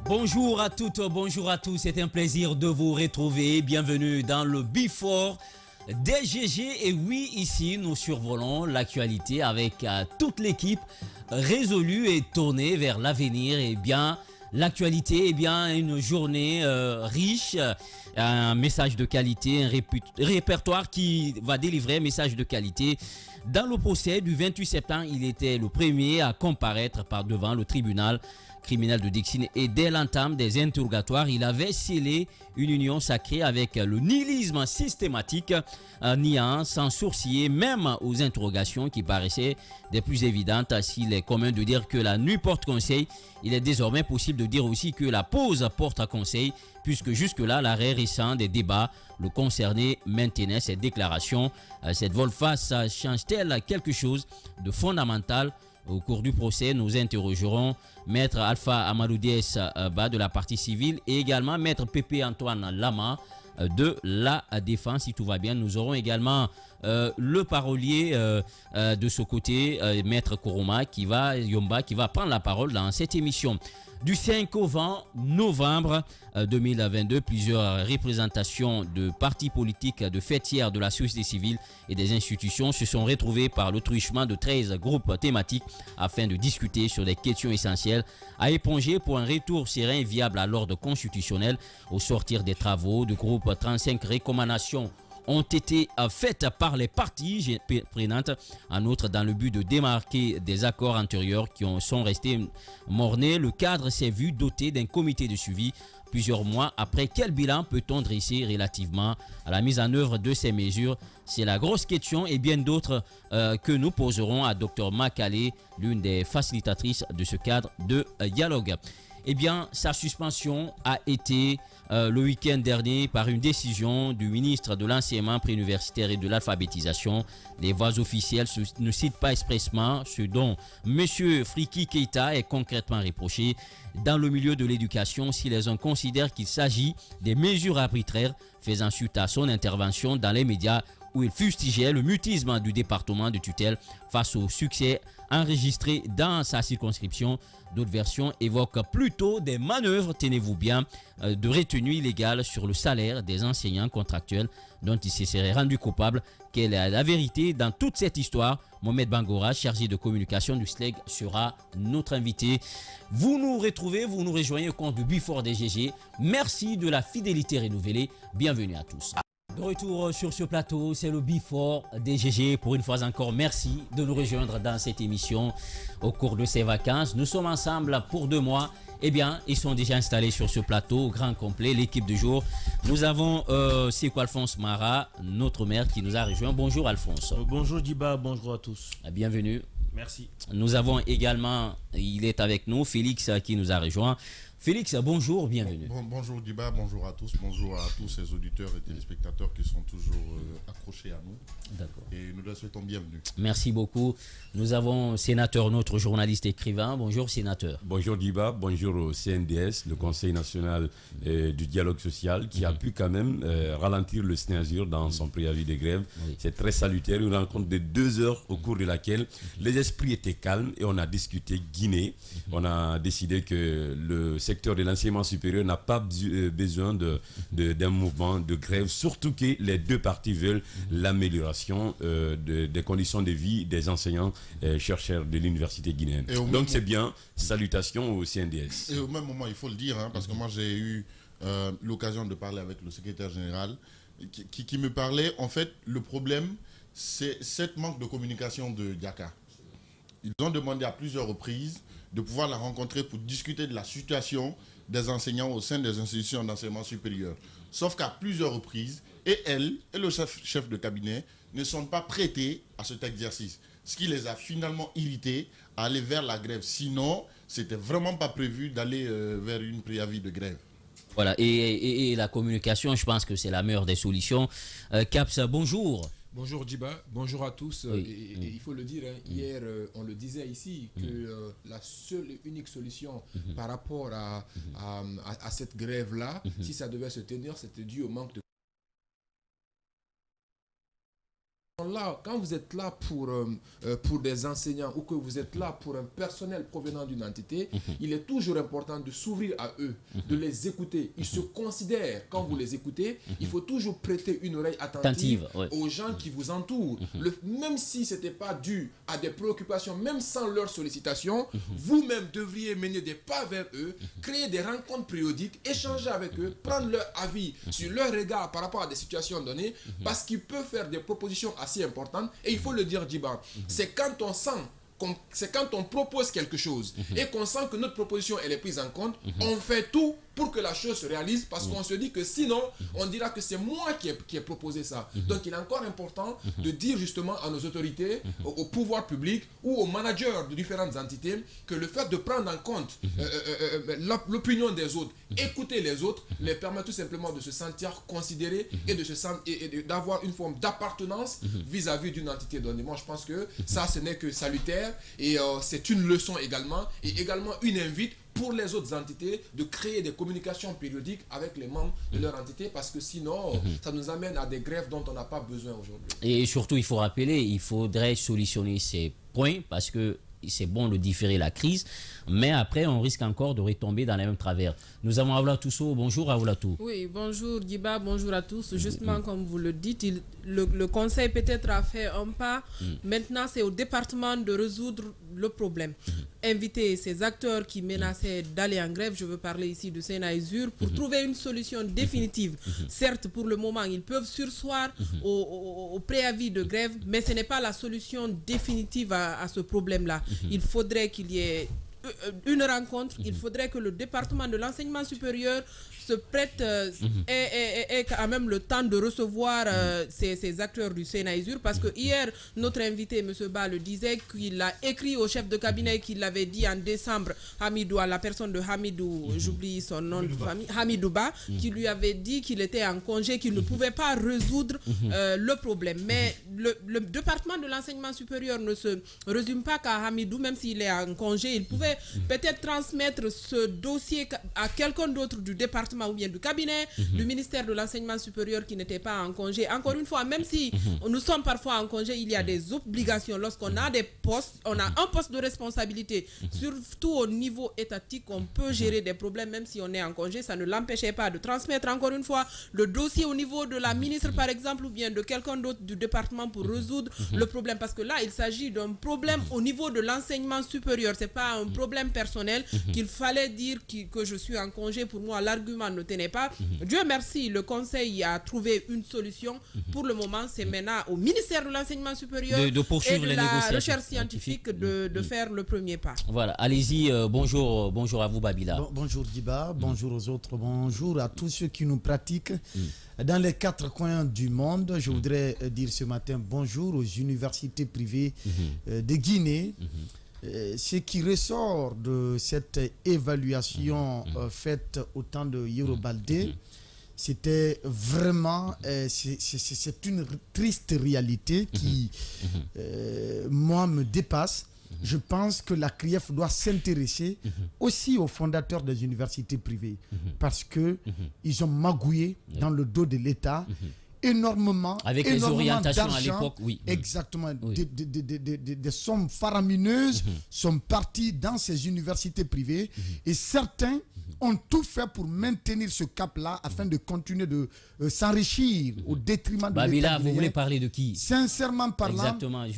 Bonjour à toutes, bonjour à tous, c'est un plaisir de vous retrouver. Bienvenue dans le Before DGG. Et oui, ici, nous survolons l'actualité avec toute l'équipe résolue et tournée vers l'avenir. Et bien, l'actualité, une journée riche, un message de qualité, un répertoire qui va délivrer un message de qualité. Dans le procès du 28 septembre, il était le premier à comparaître par devant le tribunal criminel de Dixine et dès l'entame des interrogatoires, il avait scellé une union sacrée avec le nihilisme systématique, niant sans sourciller même aux interrogations qui paraissaient des plus évidentes. S'il est commun de dire que la nuit porte conseil, il est désormais possible de dire aussi que la pause porte à conseil, puisque jusque-là, l'arrêt récent des débats le concernait maintenait cette déclaration. Cette volte-face change-t-elle quelque chose de fondamental? Au cours du procès, nous interrogerons Maître Alpha Amadou Diès de la partie civile et également Maître Pépé Antoine Lama de la défense. Si tout va bien, nous aurons également le parolier de ce côté, Maître Koroma Yomba, qui va prendre la parole dans cette émission. Du 5 au 20 novembre 2022, plusieurs représentations de partis politiques, de fêtières de la société civile et des institutions se sont retrouvées par le truchement de 13 groupes thématiques afin de discuter sur des questions essentielles à éponger pour un retour serein et viable à l'ordre constitutionnel. Au sortir des travaux du groupe, 35 recommandations ont été faites par les parties prenantes, en outre dans le but de démarquer des accords antérieurs qui sont restés mornés. Le cadre s'est vu doté d'un comité de suivi plusieurs mois après. Quel bilan peut-on dresser relativement à la mise en œuvre de ces mesures? C'est la grosse question et bien d'autres que nous poserons à Dr Makale, l'une des facilitatrices de ce cadre de dialogue. Eh bien, sa suspension a été le week-end dernier par une décision du ministre de l'enseignement préuniversitaire et de l'alphabétisation. Les voix officielles ne citent pas expressément ce dont M. Friki Keita est concrètement reproché. Dans le milieu de l'éducation, si les uns considèrent qu'il s'agit des mesures arbitraires, faisant suite à son intervention dans les médias où il fustigeait le mutisme du département de tutelle face au succès enregistré dans sa circonscription. D'autres versions évoquent plutôt des manœuvres, tenez-vous bien, de retenue illégale sur le salaire des enseignants contractuels dont il se serait rendu coupable. Quelle est la vérité dans toute cette histoire? Mohamed Bangora, chargé de communication du SLEG, sera notre invité. Vous nous retrouvez, vous nous rejoignez au compte du Before DGG. Merci de la fidélité renouvelée. Bienvenue à tous. De retour sur ce plateau, c'est le Before DGG. Pour une fois encore, merci de nous rejoindre dans cette émission au cours de ces vacances. Nous sommes ensemble pour 2 mois. Eh bien, ils sont déjà installés sur ce plateau au grand complet, l'équipe du jour. Nous avons Sekou Alphonse Mara, notre maire, qui nous a rejoint. Bonjour Alphonse. Bonjour Diba, bonjour à tous. Bienvenue. Merci. Nous avons également, il est avec nous, Félix qui nous a rejoint. Félix, bonjour, bienvenue. Bonjour Diba, bonjour à tous ces auditeurs et téléspectateurs qui sont toujours accrochés à nous. D'accord. Et nous leur souhaitons bienvenue. Merci beaucoup. Nous avons Sénateur, notre journaliste écrivain. Bonjour Sénateur. Bonjour Diba, bonjour au CNDS, le Conseil national du dialogue social, qui a pu quand même ralentir le SNEASUR dans son préavis de grève. Oui. C'est très salutaire, une rencontre de 2 heures au cours de laquelle les esprits étaient calmes et on a discuté Guinée. On a décidé que le secteur de l'enseignement supérieur n'a pas besoin d'un mouvement de grève, surtout que les deux parties veulent l'amélioration des conditions de vie des enseignants chercheurs de l'université guinéenne. Donc c'est bien, salutations au CNDS. Et au même moment, il faut le dire, parce que moi j'ai eu l'occasion de parler avec le secrétaire général qui me parlait, en fait, le problème, c'est cette manque de communication de Diaka. Ils ont demandé à plusieurs reprises de pouvoir la rencontrer pour discuter de la situation des enseignants au sein des institutions d'enseignement supérieur. Sauf qu'à plusieurs reprises, et elle et le chef de cabinet ne sont pas prêtés à cet exercice. Ce qui les a finalement irrités à aller vers la grève. Sinon, c'était vraiment pas prévu d'aller vers une préavis de grève. Voilà, et la communication, je pense que c'est la meilleure des solutions. Caps, bonjour. Bonjour Djiba, bonjour à tous. Oui. Et il faut le dire, hier on le disait ici, que la seule et unique solution par rapport à cette grève-là, si ça devait se tenir, c'était dû au manque de là, quand vous êtes là pour des enseignants ou que vous êtes là pour un personnel provenant d'une entité, il est toujours important de s'ouvrir à eux, de les écouter. Ils se considèrent, quand vous les écoutez, il faut toujours prêter une oreille attentive aux gens qui vous entourent. Même si ce n'était pas dû à des préoccupations, même sans leur sollicitation, vous-même devriez mener des pas vers eux, créer des rencontres périodiques, échanger avec eux, prendre leur avis sur leur regard par rapport à des situations données, parce qu'ils peuvent faire des propositions assez importantes. Et il faut le dire, Djiba, c'est quand on sent, c'est quand on propose quelque chose et qu'on sent que notre proposition elle est prise en compte, on fait tout pour que la chose se réalise, parce qu'on se dit que sinon, on dira que c'est moi qui ai proposé ça. Donc il est encore important de dire justement à nos autorités, au pouvoir public ou aux managers de différentes entités, que le fait de prendre en compte l'opinion des autres, écouter les autres, les permet tout simplement de se sentir considérés et d'avoir une forme d'appartenance vis-à-vis d'une entité donnée. Moi, je pense que ça, ce n'est que salutaire, et c'est une leçon également, et également une invite pour les autres entités de créer des communications périodiques avec les membres de leur entité, parce que sinon, ça nous amène à des grèves dont on n'a pas besoin aujourd'hui. Et surtout, il faut rappeler, il faudrait solutionner ces points, parce que c'est bon de différer la crise, mais après, on risque encore de retomber dans les mêmes travers. Nous avons Aoulatou Sow. Bonjour Aoulatou. Oui, bonjour Djiba, bonjour à tous. Justement, comme vous le dites, le conseil peut-être a fait un pas. Maintenant, c'est au département de résoudre le problème. Inviter ces acteurs qui menaçaient d'aller en grève, je veux parler ici de Sena Usur, pour trouver une solution définitive. Certes, pour le moment, ils peuvent surseoir au préavis de grève, mais ce n'est pas la solution définitive à ce problème-là. Il faudrait qu'il y ait une rencontre, il faudrait que le département de l'enseignement supérieur se prête et quand même le temps de recevoir ces acteurs du Sena Usur, parce que hier notre invité M. Ba le disait qu'il a écrit au chef de cabinet qu'il l'avait dit en décembre, Hamidou, à la personne de Hamidou, j'oublie son nom de famille, Hamidou Ba, qui lui avait dit qu'il était en congé, qu'il ne pouvait pas résoudre le problème. Mais le département de l'enseignement supérieur ne se résume pas qu'à Hamidou, même s'il est en congé, il pouvait peut-être transmettre ce dossier à quelqu'un d'autre du département ou bien du cabinet du ministère de l'enseignement supérieur qui n'était pas en congé. Encore une fois, même si nous sommes parfois en congé, il y a des obligations. Lorsqu'on a des postes, on a un poste de responsabilité, surtout au niveau étatique, on peut gérer des problèmes même si on est en congé. Ça ne l'empêchait pas de transmettre encore une fois le dossier au niveau de la ministre par exemple, ou bien de quelqu'un d'autre du département pour résoudre le problème, parce que là il s'agit d'un problème au niveau de l'enseignement supérieur. C'est pas un problème personnel qu'il fallait dire que je suis en congé. Pour moi, l'argument ne tenait pas. Dieu merci, le conseil a trouvé une solution. Pour le moment, c'est maintenant au ministère de l'enseignement supérieur de poursuivre et de les la recherche scientifique de faire le premier pas. Voilà, allez-y, bonjour à vous Babila. Bonjour Djiba, bonjour aux autres, bonjour à tous ceux qui nous pratiquent dans les 4 coins du monde. Je voudrais dire ce matin bonjour aux universités privées de Guinée. Ce qui ressort de cette évaluation faite au temps de Yoro Baldé, c'était vraiment, c'est une triste réalité qui, moi, me dépasse. Je pense que la CRIEF doit s'intéresser aussi aux fondateurs des universités privées, parce qu'ils ont magouillé dans le dos de l'État énormément, avec les orientations à l'époque, oui. Exactement. Oui. Des sommes faramineuses sont parties dans ces universités privées et certains ont tout fait pour maintenir ce cap-là afin de continuer de s'enrichir au détriment de l'État. Babila, vous voulez parler de qui? Sincèrement parlant,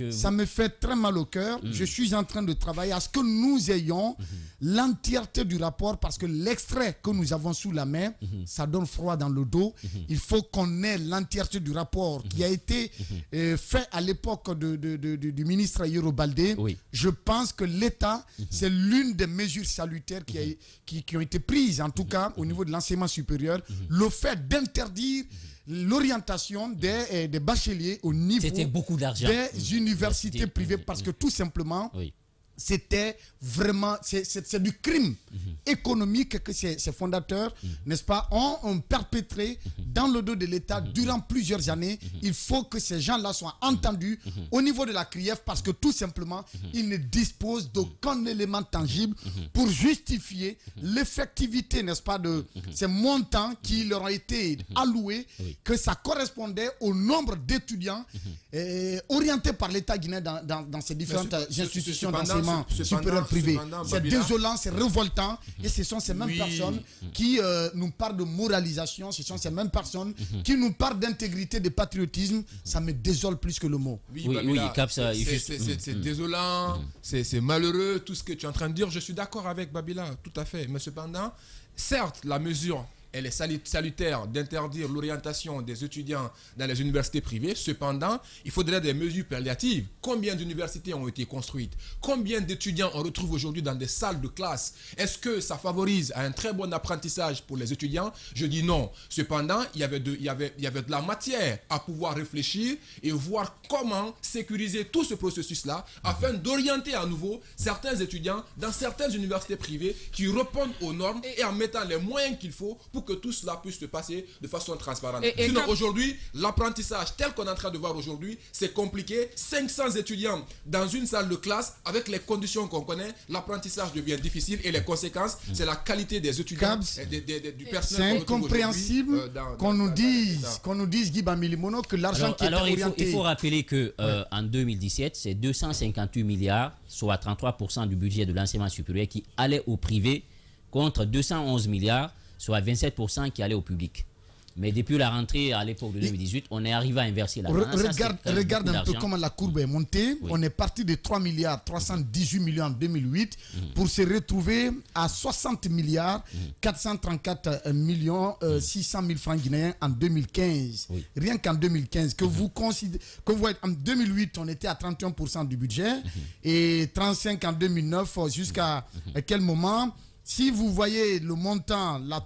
ça me fait très mal au cœur. Je suis en train de travailler à ce que nous ayons l'entièreté du rapport, parce que l'extrait que nous avons sous la main, ça donne froid dans le dos. Il faut qu'on ait l'entièreté du rapport qui a été fait à l'époque du ministre Yoro Baldé. Je pense que l'État, c'est l'une des mesures salutaires qui ont été prises, en tout cas au niveau de l'enseignement supérieur, le fait d'interdire l'orientation des bacheliers au niveau beaucoup d'argent des universités privées, parce que tout simplement, c'était vraiment, c'est du crime économique que ces fondateurs, n'est-ce pas, ont perpétré dans le dos de l'État durant plusieurs années. Il faut que ces gens-là soient entendus au niveau de la CRIEF parce que tout simplement, ils ne disposent d'aucun élément tangible pour justifier l'effectivité, n'est-ce pas, de ces montants qui leur ont été alloués, que ça correspondait au nombre d'étudiants orientés par l'État guinéen dans ces différentes institutions d'enseignement supérieur privé. C'est désolant, c'est révoltant, et ce sont ces mêmes personnes qui nous parlent de moralisation, ce sont ces mêmes personnes qui nous parlent d'intégrité, de patriotisme. Ça me désole plus que le mot. C'est désolant, c'est malheureux, tout ce que tu es en train de dire. Je suis d'accord avec Babila, tout à fait. Mais cependant, certes, la mesure, elle est salutaire d'interdire l'orientation des étudiants dans les universités privées. Cependant, il faudrait des mesures palliatives. Combien d'universités ont été construites? Combien d'étudiants on retrouve aujourd'hui dans des salles de classe? Est-ce que ça favorise un très bon apprentissage pour les étudiants? Je dis non. Cependant, il y avait de la matière à pouvoir réfléchir et voir comment sécuriser tout ce processus-là afin d'orienter à nouveau certains étudiants dans certaines universités privées qui répondent aux normes et en mettant les moyens qu'il faut pour que tout cela puisse se passer de façon transparente. Sinon, aujourd'hui, l'apprentissage tel qu'on est en train de voir aujourd'hui, c'est compliqué. 500 étudiants dans une salle de classe, avec les conditions qu'on connaît, l'apprentissage devient difficile et les conséquences, c'est la qualité des étudiants et du personnel. C'est incompréhensible qu'on nous dise, Guy Bamilimono, que l'argent qui est orienté... Il faut rappeler qu'en 2017, c'est 258 milliards, soit 33% du budget de l'enseignement supérieur qui allait au privé, contre 211 milliards, soit 27% qui allait au public. Mais depuis la rentrée à l'époque de 2018, on est arrivé à inverser la balance. Regarde un peu comment la courbe est montée. On est parti de 3 milliards 318 millions en 2008 pour se retrouver à 60 milliards 434 millions 600 000 francs guinéens en 2015. Rien qu'en 2015. Que vous voyez, en 2008, on était à 31% du budget et 35% en 2009 jusqu'à quel moment? Si vous voyez le montant, la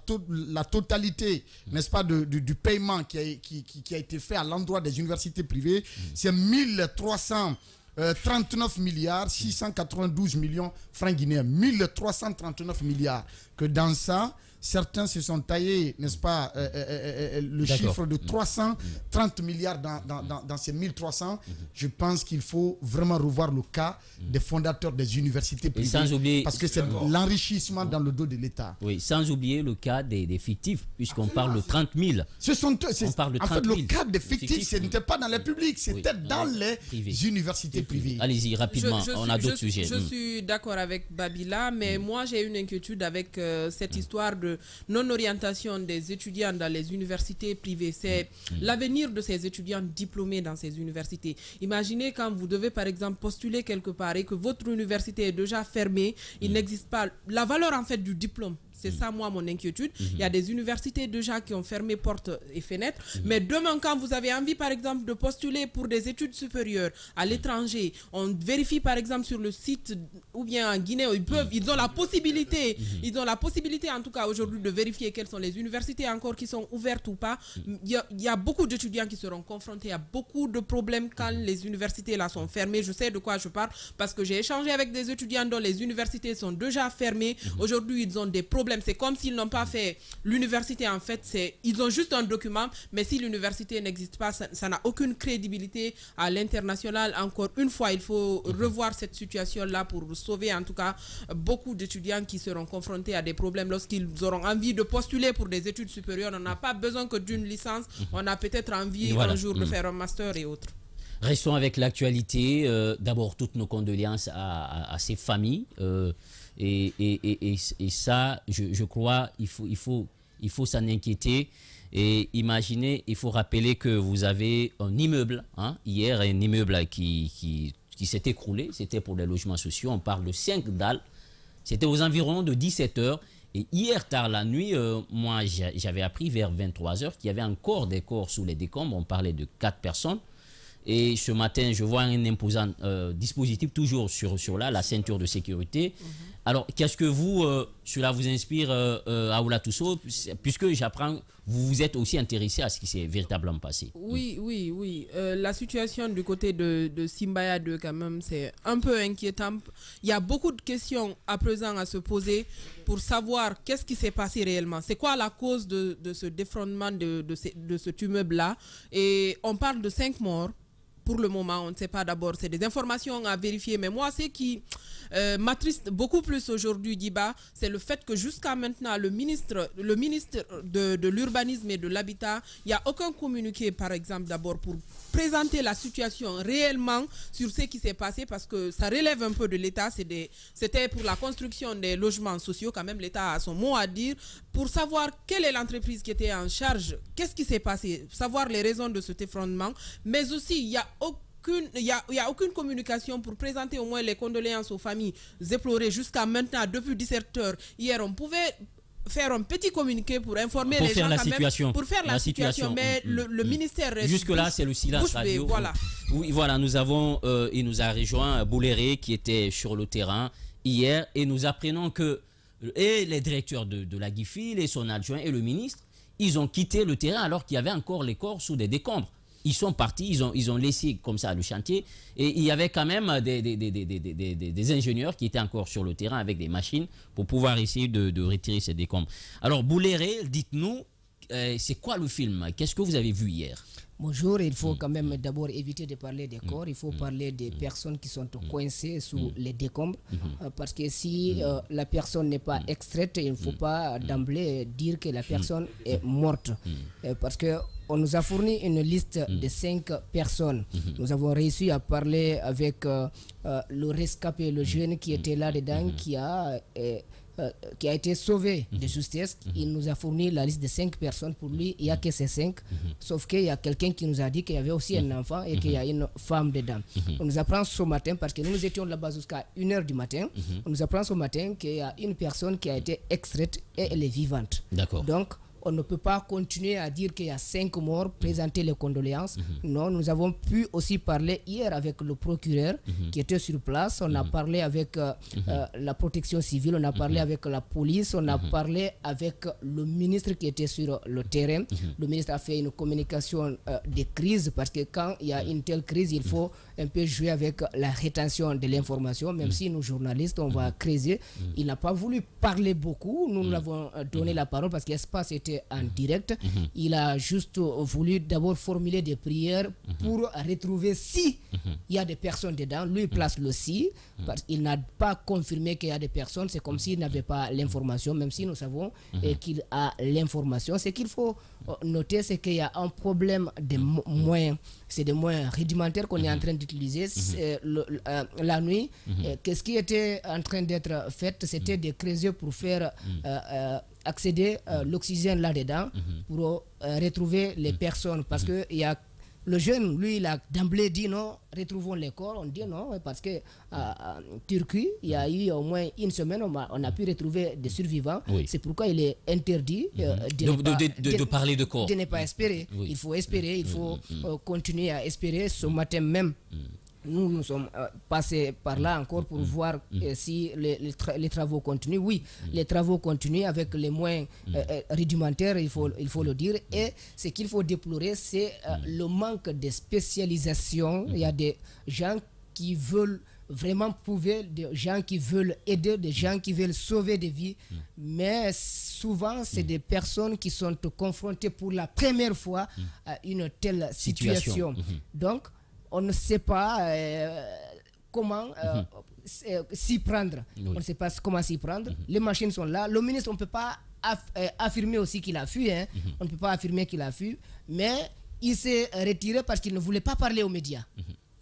totalité, n'est-ce pas, du paiement qui a été fait à l'endroit des universités privées, c'est 1339 milliards 692 millions francs guinéens. 1339 milliards. Que dans ça, certains se sont taillés, n'est-ce pas, le chiffre de 330 milliards dans ces 1300. Je pense qu'il faut vraiment revoir le cas des fondateurs des universités privées. Sans oublier, parce que c'est l'enrichissement dans le dos de l'État. Oui, sans oublier le cas des fictifs, puisqu'on parle de 30 000. On parle de 30 000. En fait, le cas des fictifs, ce n'était pas dans les publics, c'était dans les universités privées. Allez-y, rapidement, on a d'autres sujets. Je suis d'accord avec Babila, mais moi j'ai une inquiétude avec cette histoire de non-orientation des étudiants dans les universités privées. C'est l'avenir de ces étudiants diplômés dans ces universités. Imaginez quand vous devez par exemple postuler quelque part et que votre université est déjà fermée, il n'existe pas la valeur en fait du diplôme. C'est ça, moi, mon inquiétude. Il y a des universités déjà qui ont fermé portes et fenêtres. Mais demain, quand vous avez envie, par exemple, de postuler pour des études supérieures à l'étranger, on vérifie, par exemple, sur le site ou bien en Guinée, ils ont la possibilité, en tout cas, aujourd'hui, de vérifier quelles sont les universités encore qui sont ouvertes ou pas. Il y a beaucoup d'étudiants qui seront confrontés à beaucoup de problèmes quand les universités là sont fermées. Je sais de quoi je parle parce que j'ai échangé avec des étudiants dont les universités sont déjà fermées. Aujourd'hui, ils ont des problèmes. C'est comme s'ils n'ont pas fait l'université, en fait, ils ont juste un document, mais si l'université n'existe pas, ça n'a aucune crédibilité à l'international. Encore une fois, il faut revoir cette situation-là pour sauver en tout cas beaucoup d'étudiants qui seront confrontés à des problèmes lorsqu'ils auront envie de postuler pour des études supérieures. On n'a pas besoin que d'une licence, on a peut-être envie un jour de faire un master et autres. Restons avec l'actualité. D'abord, toutes nos condoléances à ces familles. Et ça, je crois, il faut s'en inquiéter. Et imaginez, il faut rappeler que vous avez un immeuble, hier, un immeuble qui s'est écroulé. C'était pour les logements sociaux. On parle de 5 dalles. C'était aux environs de 17 h. Et hier tard la nuit, moi, j'avais appris vers 23 h qu'il y avait encore des corps sous les décombres. On parlait de 4 personnes. Et ce matin, je vois un imposant dispositif toujours sur la ceinture de sécurité. Alors, qu'est-ce que vous, cela vous inspire, Aoula Tousso, puisque j'apprends, vous vous êtes aussi intéressé à ce qui s'est véritablement passé. Oui. La situation du côté de Simbaya 2, quand même, c'est un peu inquiétant. Il y a beaucoup de questions à présent à se poser pour savoir qu'est-ce qui s'est passé réellement. C'est quoi la cause de ce défrondement de cet immeuble-là? Et on parle de 5 morts. Pour le moment, on ne sait pas d'abord, c'est des informations à vérifier. Mais moi, ce qui m'attriste beaucoup plus aujourd'hui, Diba, c'est le fait que jusqu'à maintenant, le ministre de l'urbanisme et de l'habitat, il n'y a aucun communiqué, par exemple, d'abord pour présenter la situation réellement sur ce qui s'est passé, parce que ça relève un peu de l'État. C'était pour la construction des logements sociaux, quand même, l'État a son mot à dire, pour savoir quelle est l'entreprise qui était en charge, qu'est-ce qui s'est passé, savoir les raisons de cet effondrement, mais aussi, il n'y a aucune communication pour présenter au moins les condoléances aux familles éplorées jusqu'à maintenant, depuis 17h. Hier, on pouvait faire un petit communiqué pour informer les gens pour faire la situation, mais le ministère reste jusque-là, c'est le silence radio. Voilà. Oui, voilà, il nous a rejoint Bouléré qui était sur le terrain hier, et nous apprenons que les directeurs de la GIFIL et son adjoint et le ministre, ils ont quitté le terrain alors qu'il y avait encore les corps sous des décombres. Ils sont partis, ils ont laissé comme ça le chantier, et il y avait quand même des ingénieurs qui étaient encore sur le terrain avec des machines pour pouvoir essayer de retirer ces décombres. Alors Bouléré, dites-nous, c'est quoi le film? Qu'est-ce que vous avez vu hier? Bonjour, il faut quand même d'abord éviter de parler des corps, il faut parler des personnes qui sont coincées sous les décombres, parce que si la personne n'est pas extraite, il ne faut pas d'emblée dire que la personne est morte, parce que on nous a fourni une liste de 5 personnes. Nous avons réussi à parler avec le rescapé, le jeune qui était là-dedans, qui a été sauvé de justesse. Il nous a fourni la liste de 5 personnes. Pour lui, il n'y a que ces 5. Sauf qu'il y a quelqu'un qui nous a dit qu'il y avait aussi un enfant et qu'il y a une femme dedans. On nous apprend ce matin, parce que nous étions là-bas jusqu'à 1h du matin, on nous apprend ce matin qu'il y a une personne qui a été extraite et elle est vivante. D'accord. Donc, on ne peut pas continuer à dire qu'il y a 5 morts, présenter les condoléances. Non, nous avons pu aussi parler hier avec le procureur qui était sur place. On a parlé avec la protection civile, on a parlé avec la police, on a parlé avec le ministre qui était sur le terrain. Le ministre a fait une communication de crise, parce que quand il y a une telle crise, il faut un peu jouer avec la rétention de l'information, même si nous, journalistes, on va creuser. Il n'a pas voulu parler beaucoup. Nous l'avons donné la parole parce que l'espace était en direct. Il a juste voulu d'abord formuler des prières pour retrouver si il y a des personnes dedans. Lui, il place le si, parce qu'il n'a pas confirmé qu'il y a des personnes. C'est comme s'il n'avait pas l'information, même si nous savons qu'il a l'information. Ce qu'il faut noter, c'est qu'il y a un problème de moyens. C'est des moyens rudimentaires qu'on est en train d'utiliser. La nuit, qu'est-ce qui était en train d'être fait? C'était de creuser pour faire accéder l'oxygène là-dedans, pour retrouver les personnes. Parce que il y a le jeune, lui, il a d'emblée dit non, retrouvons les corps. On dit non, parce que en Turquie, il y a eu au moins une semaine, on a pu retrouver des survivants. Oui. C'est pourquoi il est interdit de parler de corps. De ne pas espérer. Oui. Il faut espérer, il faut continuer à espérer. Ce matin même, nous sommes passés par là encore pour voir si les travaux continuent. Oui, les travaux continuent avec les moyens rudimentaires, il faut le dire. Et ce qu'il faut déplorer, c'est le manque de spécialisation. Il y a des gens qui veulent vraiment prouver, des gens qui veulent aider, des gens qui veulent sauver des vies. Mais souvent, c'est des personnes qui sont confrontées pour la première fois à une telle situation. Donc, on ne sait pas comment s'y prendre. On ne sait pas comment s'y prendre. Les machines sont là. Le ministre, on ne peut pas affirmer aussi qu'il a fui. On ne peut pas affirmer qu'il a fui. Mais il s'est retiré parce qu'il ne voulait pas parler aux médias.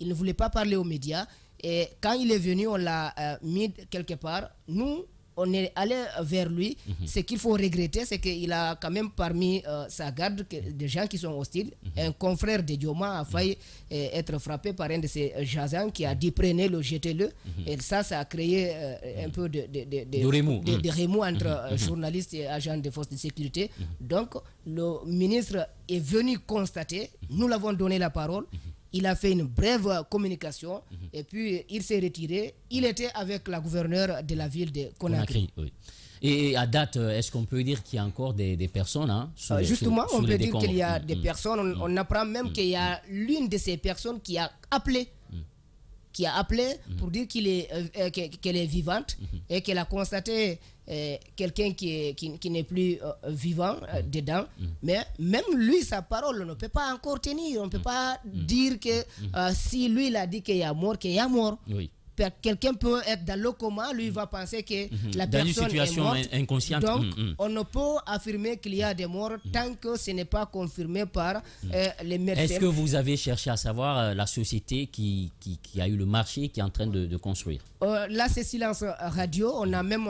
Il ne voulait pas parler aux médias. Et quand il est venu, on l'a mis quelque part. Nous, on est allé vers lui. Ce qu'il faut regretter, c'est qu'il a quand même parmi sa garde des gens qui sont hostiles. Un confrère de Dioma a failli être frappé par un de ses jasans qui a dit prenez-le, jetez-le. Et ça a créé un peu de remous entre journalistes et agents des forces de sécurité. Donc, le ministre est venu constater, nous l'avons donné la parole. Il a fait une brève communication et puis il s'est retiré. Il était avec la gouverneure de la ville de Conakry. Oui. Et à date, est-ce qu'on peut dire qu'il y a encore des personnes justement, on peut dire qu'il y a des personnes. On apprend même qu'il y a l'une de ces personnes qui a appelé. Pour dire qu'elle est vivante et qu'elle a constaté quelqu'un qui n'est plus vivant dedans. Mais même lui, sa parole, on ne peut pas encore tenir. On ne peut pas dire que si lui, il a dit qu'il y a mort, qu'il y a mort. Oui. Quelqu'un peut être dans le coma, lui il va penser que la personne est morte. Inconsciente. Donc, on ne peut affirmer qu'il y a des morts tant que ce n'est pas confirmé par les médecins. Est-ce que vous avez cherché à savoir la société qui a eu le marché, qui est en train de construire? Là, c'est Silence Radio. On a même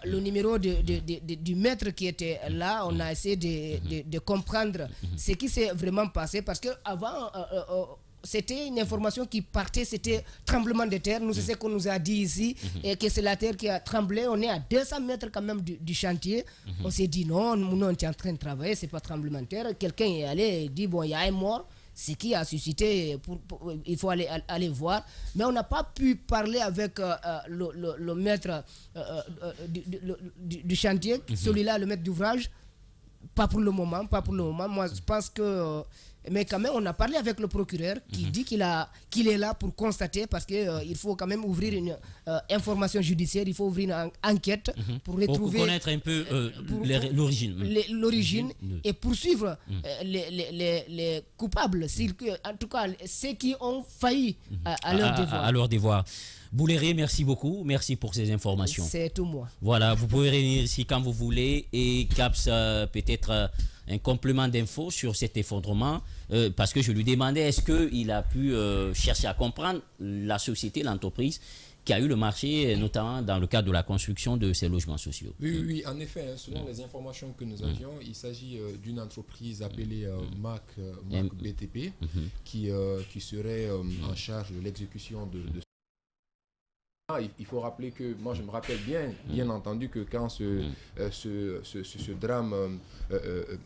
le numéro du maître qui était là. On a essayé de comprendre ce qui s'est vraiment passé. Parce qu'avant... c'était une information qui partait, c'était tremblement de terre. Nous, c'est ce qu'on nous a dit ici, et que c'est la terre qui a tremblé. On est à 200 mètres quand même du chantier. On s'est dit non, nous, on est en train de travailler, c'est pas tremblement de terre. Quelqu'un est allé et dit, bon, il y a un mort, ce qui a suscité, il faut aller voir. Mais on n'a pas pu parler avec le maître du chantier, celui-là, le maître d'ouvrage. Pas pour le moment. Moi, je pense que... mais quand même, on a parlé avec le procureur qui dit qu'il est là pour constater, parce qu'il faut quand même ouvrir une information judiciaire, il faut ouvrir une enquête pour retrouver... Pour connaître un peu l'origine. L'origine et poursuivre les coupables, en tout cas ceux qui ont failli à leur devoir. À leur devoir. Bouléré, merci beaucoup. Merci pour ces informations. C'est tout moi. Voilà, vous pouvez revenir ici quand vous voulez. Et Caps, peut-être un complément d'infos sur cet effondrement. Parce que je lui demandais, est-ce qu'il a pu chercher à comprendre la société, l'entreprise qui a eu le marché, notamment dans le cadre de la construction de ces logements sociaux. Oui, en effet, selon les informations que nous avions, il s'agit d'une entreprise appelée MAC BTP qui serait en charge de l'exécution de il faut rappeler que, moi je me rappelle bien entendu que quand ce drame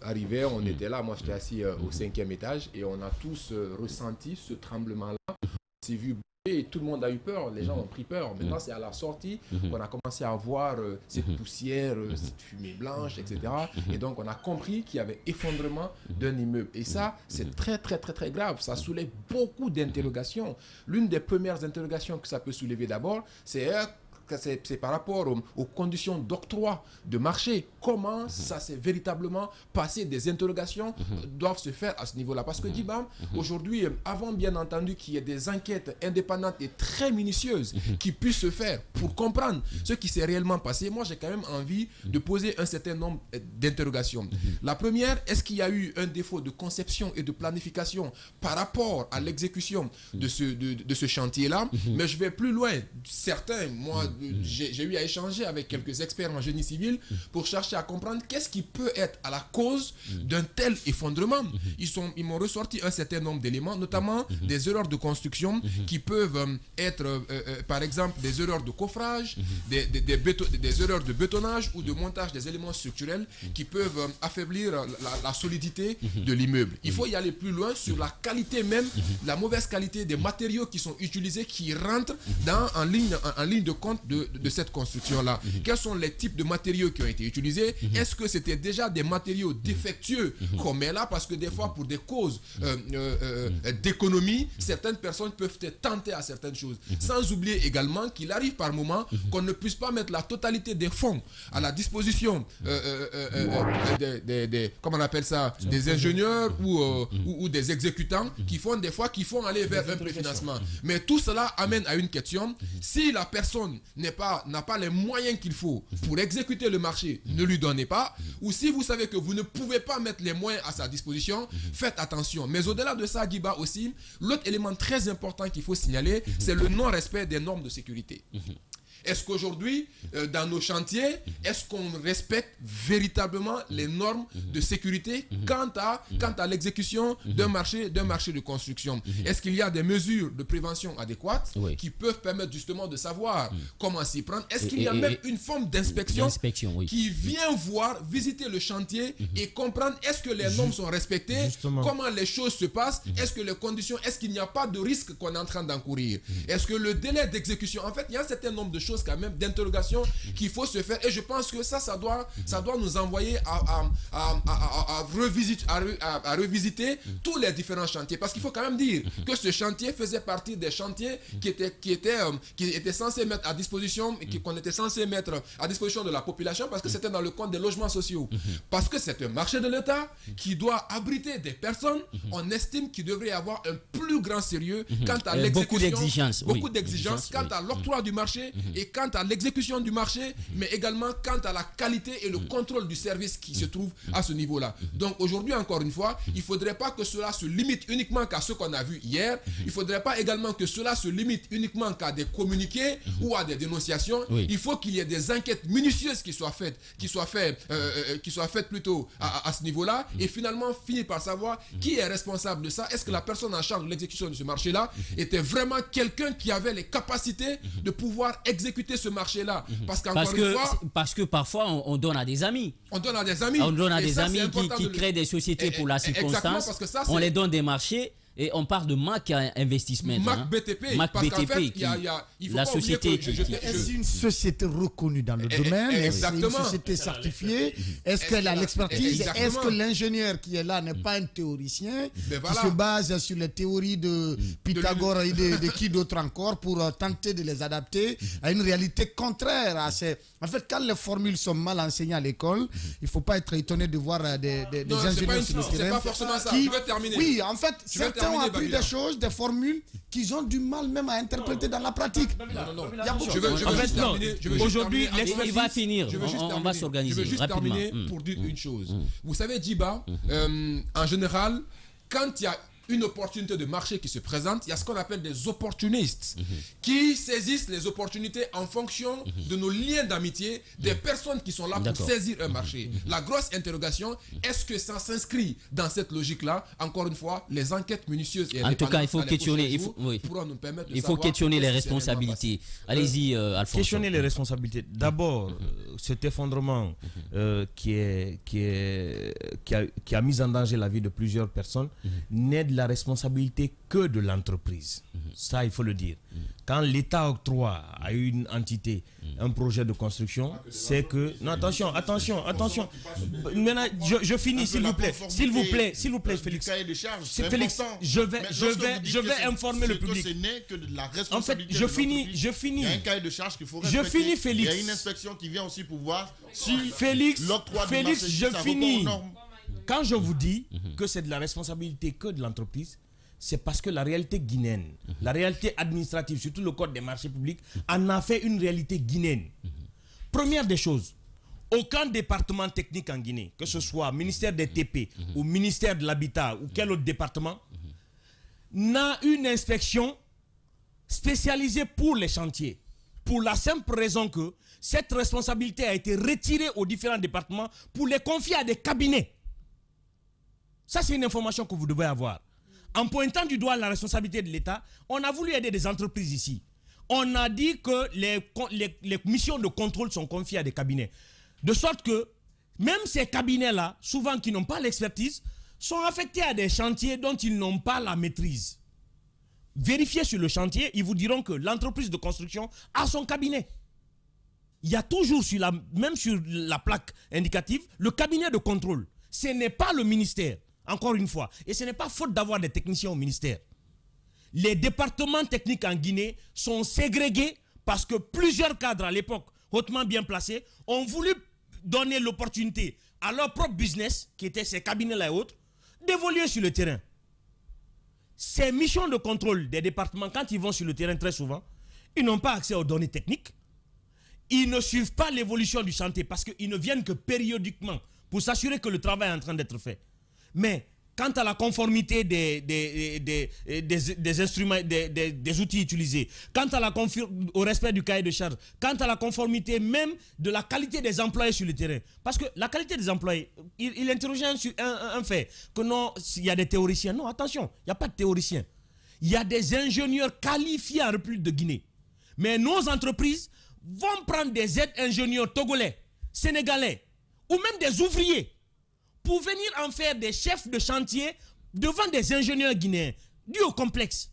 arrivait, on était là, moi j'étais assis au 5e étage et on a tous ressenti ce tremblement-là. On s'est vu et tout le monde a eu peur, les gens ont pris peur. Maintenant c'est à la sortie qu'on a commencé à voir cette poussière, cette fumée blanche, etc. Et donc on a compris qu'il y avait effondrement d'un immeuble. Et ça, c'est très grave. Ça soulève beaucoup d'interrogations. L'une des premières interrogations que ça peut soulever d'abord, c'est par rapport aux conditions d'octroi de marché. Comment ça s'est véritablement passé? Des interrogations doivent se faire à ce niveau-là. Parce que Djiba, aujourd'hui, avant bien entendu qu'il y ait des enquêtes indépendantes et très minutieuses qui puissent se faire pour comprendre ce qui s'est réellement passé, moi j'ai quand même envie de poser un certain nombre d'interrogations. La première, est-ce qu'il y a eu un défaut de conception et de planification par rapport à l'exécution de ce chantier-là? Mais je vais plus loin. Certains, moi, j'ai eu à échanger avec quelques experts en génie civil pour chercher à comprendre qu'est-ce qui peut être à la cause d'un tel effondrement. Ils m'ont ressorti un certain nombre d'éléments, notamment des erreurs de construction qui peuvent être, par exemple, des erreurs de coffrage, des erreurs de bétonnage ou de montage des éléments structurels qui peuvent affaiblir la solidité de l'immeuble. Il faut y aller plus loin sur la qualité même, la mauvaise qualité des matériaux qui sont utilisés, qui rentrent en ligne de compte de cette construction-là. Quels sont les types de matériaux qui ont été utilisés? Est-ce que c'était déjà des matériaux défectueux qu'on met là? Parce que des fois, pour des causes d'économie, certaines personnes peuvent être tentées à certaines choses. Sans oublier également qu'il arrive par moment qu'on ne puisse pas mettre la totalité des fonds à la disposition comment on appelle ça, des ingénieurs ou des exécutants qui font aller vers un préfinancement. Mais tout cela amène à une question. Si la personne n'a pas les moyens qu'il faut pour exécuter le marché, ne lui donnez pas. Ou si vous savez que vous ne pouvez pas mettre les moyens à sa disposition, faites attention. Mais au-delà de ça, Guiba aussi, l'autre élément très important qu'il faut signaler, c'est le non-respect des normes de sécurité. Est-ce qu'aujourd'hui, dans nos chantiers, est-ce qu'on respecte véritablement les normes de sécurité quant à l'exécution d'un marché de construction? Est-ce qu'il y a des mesures de prévention adéquates qui peuvent permettre justement de savoir comment s'y prendre? Est-ce qu'il y a même une forme d'inspection qui vient visiter le chantier et comprendre est-ce que les normes sont respectées, comment les choses se passent, est-ce que les conditions, est-ce qu'il n'y a pas de risque qu'on est en train d'encourir? Est-ce que le délai d'exécution, en fait, il y a un certain nombre de choses choses quand même d'interrogation qu'il faut se faire. Et je pense que ça doit nous envoyer à revisiter tous les différents chantiers. Parce qu'il faut quand même dire que ce chantier faisait partie des chantiers qui étaient censés mettre à disposition, qu'on était censé mettre à disposition de la population, parce que c'était dans le compte des logements sociaux. Parce que c'est un marché de l'État qui doit abriter des personnes. On estime qu'il devrait y avoir un plus grand sérieux quant à l'exécution. Beaucoup d'exigences quant à l'octroi du marché et quant à l'exécution du marché, mais également quant à la qualité et le contrôle du service qui se trouve à ce niveau-là. Donc aujourd'hui, encore une fois, il ne faudrait pas que cela se limite uniquement qu'à ce qu'on a vu hier. Il ne faudrait pas également que cela se limite uniquement qu'à des communiqués ou à des dénonciations. Il faut qu'il y ait des enquêtes minutieuses qui soient faites plutôt à ce niveau-là, et finalement finir par savoir qui est responsable de ça. Est-ce que la personne en charge de l'exécution de ce marché-là était vraiment quelqu'un qui avait les capacités de pouvoir exécuter ce marché-là? Parce que parfois on donne à des amis. On donne à des amis. On donne à des amis qui créent des sociétés pour la circonstance. On les donne des marchés. Et on parle de MAC Investissement. MAC BTP. MAC parce BTP, qu'en fait, il faut la pas société est-ce une société reconnue dans le domaine? Est-ce une société certifiée? Est-ce qu'elle a l'expertise? Est-ce que l'ingénieur qui est là n'est pas un théoricien qui se base sur les théories de Pythagore et de qui d'autre encore pour tenter de les adapter à une réalité contraire à ces... En fait, quand les formules sont mal enseignées à l'école, il ne faut pas être étonné de voir des ingénieurs sur le terrain. C'est pas forcément ça. Je vais terminer. Oui, en fait, certains ont appris des choses, des formules qu'ils ont du mal même à interpréter dans la pratique. Non. Aujourd'hui, il va finir. On va s'organiser. Je veux juste terminer pour dire une chose. Vous savez, Djiba, en général, quand il y a une opportunité de marché qui se présente, il y a ce qu'on appelle des opportunistes qui saisissent les opportunités en fonction de nos liens d'amitié, des personnes qui sont là pour saisir un marché. La grosse interrogation, est-ce que ça s'inscrit dans cette logique-là? Encore une fois, les enquêtes minutieuses et en tout cas, il faut questionner, pourront nous permettre de il faut questionner les responsabilités. Allez-y, Alphonse. Questionner les responsabilités. D'abord, cet effondrement qui a mis en danger la vie de plusieurs personnes n'est de la responsabilité que de l'entreprise. Ça, il faut le dire. Quand l'État octroie à une entité un projet de construction, c'est que... Non, attention. Maintenant, je finis, s'il vous plaît, Félix. Félix, je vais informer le public. En fait, je finis. Il y a un cahier de charge qu'il faut respecter. Je finis, Félix. Il y a une inspection qui vient aussi pour voir si l'octroi du Félix, marché, je ça finis. répond aux normes. Quand je vous dis que c'est de la responsabilité que de l'entreprise, c'est parce que la réalité guinéenne, la réalité administrative, surtout le code des marchés publics, en a fait une réalité guinéenne. Première des choses, aucun département technique en Guinée, que ce soit ministère des TP ou ministère de l'Habitat ou quel autre département, n'a une inspection spécialisée pour les chantiers. Pour la simple raison que cette responsabilité a été retirée aux différents départements pour les confier à des cabinets. Ça, c'est une information que vous devez avoir. En pointant du doigt la responsabilité de l'État, on a voulu aider des entreprises ici. On a dit que les missions de contrôle sont confiées à des cabinets. De sorte que même ces cabinets-là, souvent qui n'ont pas l'expertise, sont affectés à des chantiers dont ils n'ont pas la maîtrise. Vérifiez sur le chantier, ils vous diront que l'entreprise de construction a son cabinet. Il y a toujours, même sur la plaque indicative, le cabinet de contrôle. Ce n'est pas le ministère. Encore une fois, et ce n'est pas faute d'avoir des techniciens au ministère. Les départements techniques en Guinée sont ségrégés parce que plusieurs cadres à l'époque, hautement bien placés, ont voulu donner l'opportunité à leur propre business, qui étaient ces cabinets-là et autres, d'évoluer sur le terrain. Ces missions de contrôle des départements, quand ils vont sur le terrain très souvent, ils n'ont pas accès aux données techniques. Ils ne suivent pas l'évolution du chantier parce qu'ils ne viennent que périodiquement pour s'assurer que le travail est en train d'être fait. Mais quant à la conformité des instruments, des outils utilisés, quant à au respect du cahier de charge, quant à la conformité même de la qualité des employés sur le terrain. Parce que la qualité des employés, il interrogeait sur un fait, que non, il y a des théoriciens. Non, attention, il n'y a pas de théoriciens. Il y a des ingénieurs qualifiés en République de Guinée. Mais nos entreprises vont prendre des aides-ingénieurs togolais, sénégalais, ou même des ouvriers, pour venir en faire des chefs de chantier devant des ingénieurs guinéens, dû au complexe.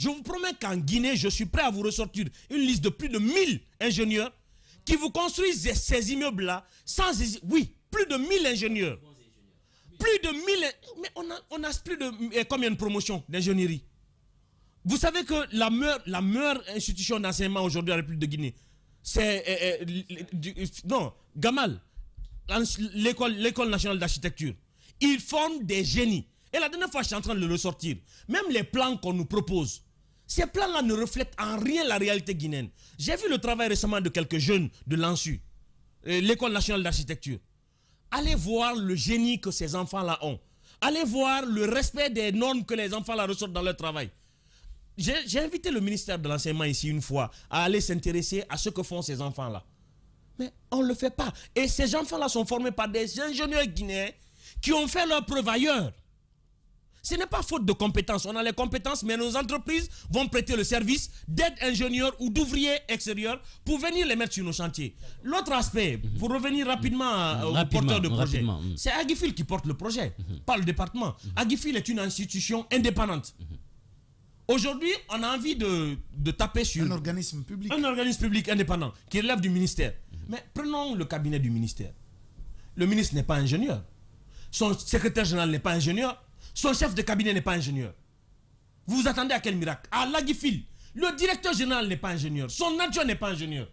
Je vous promets qu'en Guinée, je suis prêt à vous ressortir une liste de plus de 1000 ingénieurs qui vous construisent ces immeubles-là sans hésiter. Oui, plus de 1000 ingénieurs. Plus de 1000. Mais on a plus de combien de promotions d'ingénierie? Vous savez que la meilleure institution d'enseignement aujourd'hui à la République de Guinée, c'est Gamal, l'école nationale d'architecture. Ils forment des génies. Et la dernière fois, je suis en train de le ressortir. Même les plans qu'on nous propose, ces plans-là ne reflètent en rien la réalité guinéenne. J'ai vu le travail récemment de quelques jeunes de l'ANSU, l'école nationale d'architecture. Allez voir le génie que ces enfants-là ont. Allez voir le respect des normes que les enfants-là ressortent dans leur travail. J'ai invité le ministère de l'enseignement ici une fois à aller s'intéresser à ce que font ces enfants-là. Mais on ne le fait pas. Et ces enfants-là sont formés par des ingénieurs guinéens qui ont fait leur preuve ailleurs. Ce n'est pas faute de compétences. On a les compétences, mais nos entreprises vont prêter le service d'aide ingénieurs ou d'ouvriers extérieurs pour venir les mettre sur nos chantiers. L'autre aspect, pour revenir rapidement au porteur de projet, c'est Agifil qui porte le projet, pas le département. Agifil est une institution indépendante. Aujourd'hui, on a envie de taper sur un organisme public. Un organisme public indépendant qui relève du ministère. Mais prenons le cabinet du ministère. Le ministre n'est pas ingénieur. Son secrétaire général n'est pas ingénieur. Son chef de cabinet n'est pas ingénieur. Vous vous attendez à quel miracle? À l'Agifil, le directeur général n'est pas ingénieur. Son adjoint n'est pas ingénieur.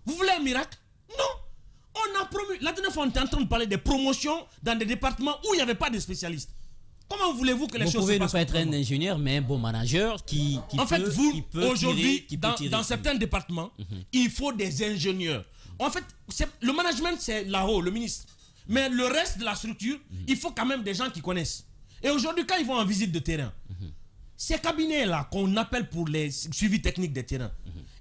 Vous voulez un miracle? Non. On a promu. La dernière fois, on était en train de parler des promotions dans des départements où il n'y avait pas de spécialistes. Comment voulez-vous que les choses se passent? Vous pouvez ne pas être un ingénieur, mais un bon manager qui en fait, vous, aujourd'hui, dans tirer. certains départements, il faut des ingénieurs. En fait, le management, c'est là-haut, le ministre. Mais le reste de la structure, il faut quand même des gens qui connaissent. Et aujourd'hui, quand ils vont en visite de terrain, ces cabinets-là qu'on appelle pour les suivis techniques des terrains,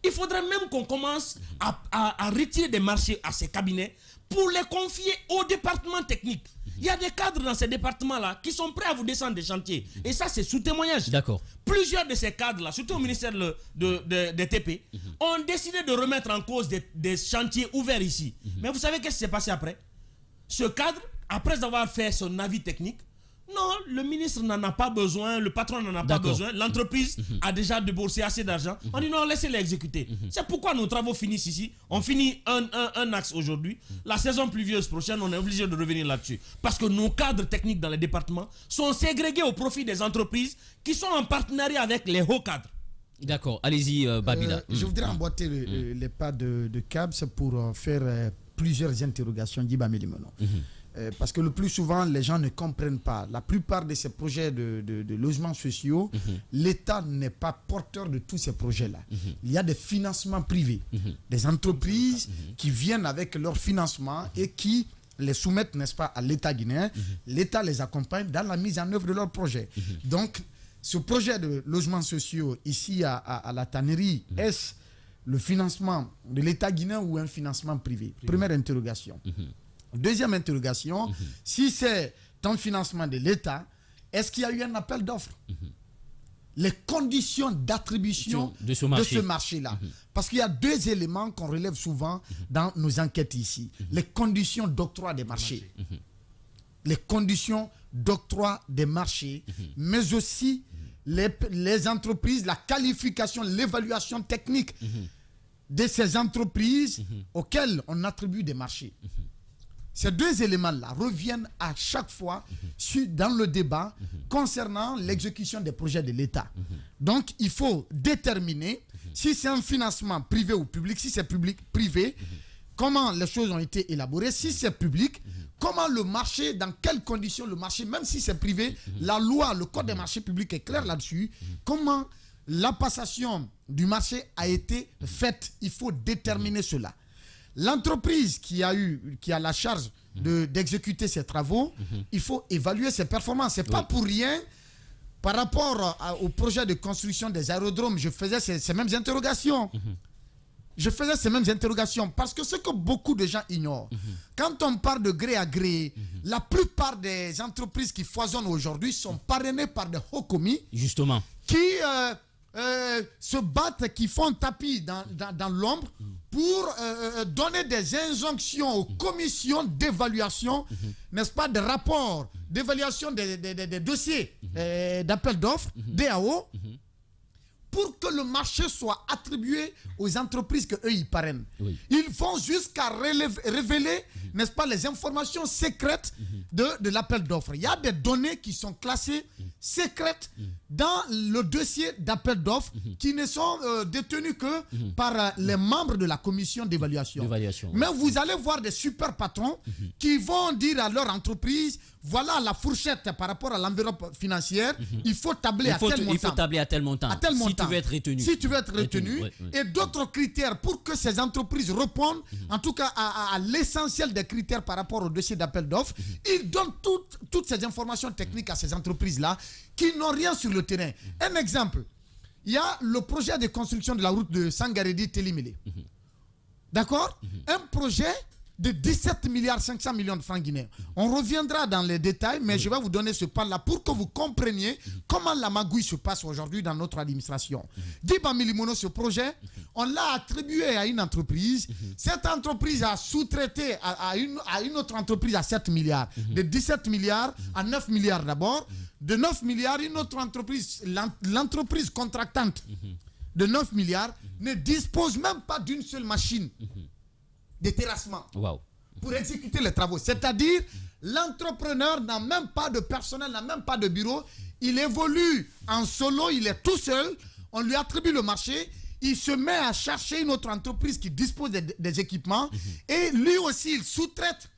il faudrait même qu'on commence à retirer des marchés à ces cabinets pour les confier au département technique. Il y a des cadres dans ces départements-là qui sont prêts à vous descendre des chantiers. Et ça, c'est sous témoignage. D'accord. Plusieurs de ces cadres-là, surtout au ministère des TP, ont décidé de remettre en cause des chantiers ouverts ici. Mais vous savez qu'est-ce qui s'est passé après? Ce cadre, après avoir fait son avis technique, non, le ministre n'en a pas besoin, le patron n'en a pas besoin, l'entreprise a déjà déboursé assez d'argent. On dit non, laissez-les exécuter. C'est pourquoi nos travaux finissent ici. On finit un axe aujourd'hui. La saison pluvieuse prochaine, on est obligé de revenir là-dessus. Parce que nos cadres techniques dans les départements sont ségrégés au profit des entreprises qui sont en partenariat avec les hauts cadres. D'accord, allez-y Babila. Je voudrais emboîter les pas de CABS pour faire plusieurs interrogations. Guiba Melimono. Parce que le plus souvent, les gens ne comprennent pas. La plupart de ces projets de logements sociaux, l'État n'est pas porteur de tous ces projets-là. Il y a des financements privés, des entreprises qui viennent avec leur financement et qui les soumettent, n'est-ce pas, à l'État guinéen. L'État les accompagne dans la mise en œuvre de leurs projets. Donc, ce projet de logements sociaux ici à la tannerie, est-ce le financement de l'État guinéen ou un financement privé? Première interrogation. Deuxième interrogation, si c'est un financement de l'État, est-ce qu'il y a eu un appel d'offres? Les conditions d'attribution de ce marché-là. Parce qu'il y a deux éléments qu'on relève souvent dans nos enquêtes ici. Les conditions d'octroi des marchés. Les conditions d'octroi des marchés, mais aussi les entreprises, la qualification, l'évaluation technique de ces entreprises auxquelles on attribue des marchés. Ces deux éléments-là reviennent à chaque fois dans le débat concernant l'exécution des projets de l'État. Donc, il faut déterminer si c'est un financement privé ou public. Si c'est privé, comment les choses ont été élaborées. Si c'est public, comment le marché, dans quelles conditions le marché, même si c'est privé, la loi, le code des marchés publics est clair là-dessus. Comment la passation du marché a été faite. Il faut déterminer cela. L'entreprise qui a la charge d'exécuter ces travaux, il faut évaluer ses performances. Ce n'est pas pour rien, par rapport au projet de construction des aérodromes, je faisais ces mêmes interrogations. Je faisais ces mêmes interrogations parce que ce que beaucoup de gens ignorent, quand on parle de gré à gré, la plupart des entreprises qui foisonnent aujourd'hui sont parrainées par des hauts commis. Justement. Qui se battent, qui font tapis dans l'ombre pour donner des injonctions aux commissions d'évaluation, n'est-ce pas, des rapports d'évaluation des dossiers d'appel d'offres, DAO, pour que le marché soit attribué aux entreprises qu'eux, ils parrainent. Oui. Ils vont jusqu'à révéler, n'est-ce pas, les informations secrètes de l'appel d'offres. Il y a des données qui sont classées secrètes dans le dossier d'appel d'offres qui ne sont détenues que par les membres de la commission d'évaluation. Mais vous allez voir des super patrons qui vont dire à leur entreprise, voilà la fourchette par rapport à l'enveloppe financière, il faut tabler à tel montant. Il faut tabler à tel montant. Si tu veux être retenu. Si tu veux être retenu. Et d'autres critères pour que ces entreprises répondent, en tout cas à l'essentiel des critères par rapport au dossier d'appel d'offres. Ils donnent toutes ces informations techniques à ces entreprises-là qui n'ont rien sur le terrain. Un exemple, il y a le projet de construction de la route de Sangaredi-Télimélé. D'accord? Un projet de 17 milliards 500 millions de francs guinéens. On reviendra dans les détails, mais je vais vous donner ce pan-là pour que vous compreniez comment la magouille se passe aujourd'hui dans notre administration. Guiba Milimono, ce projet, on l'a attribué à une entreprise. Cette entreprise a sous-traité à une autre entreprise à 7 milliards. De 17 milliards à 9 milliards d'abord. De 9 milliards, une autre entreprise, l'entreprise contractante de 9 milliards, ne dispose même pas d'une seule machine de terrassement pour exécuter les travaux. C'est-à-dire, l'entrepreneur n'a même pas de personnel, n'a même pas de bureau. Il évolue en solo, il est tout seul. On lui attribue le marché. Il se met à chercher une autre entreprise qui dispose des équipements. Et lui aussi, il sous-traite,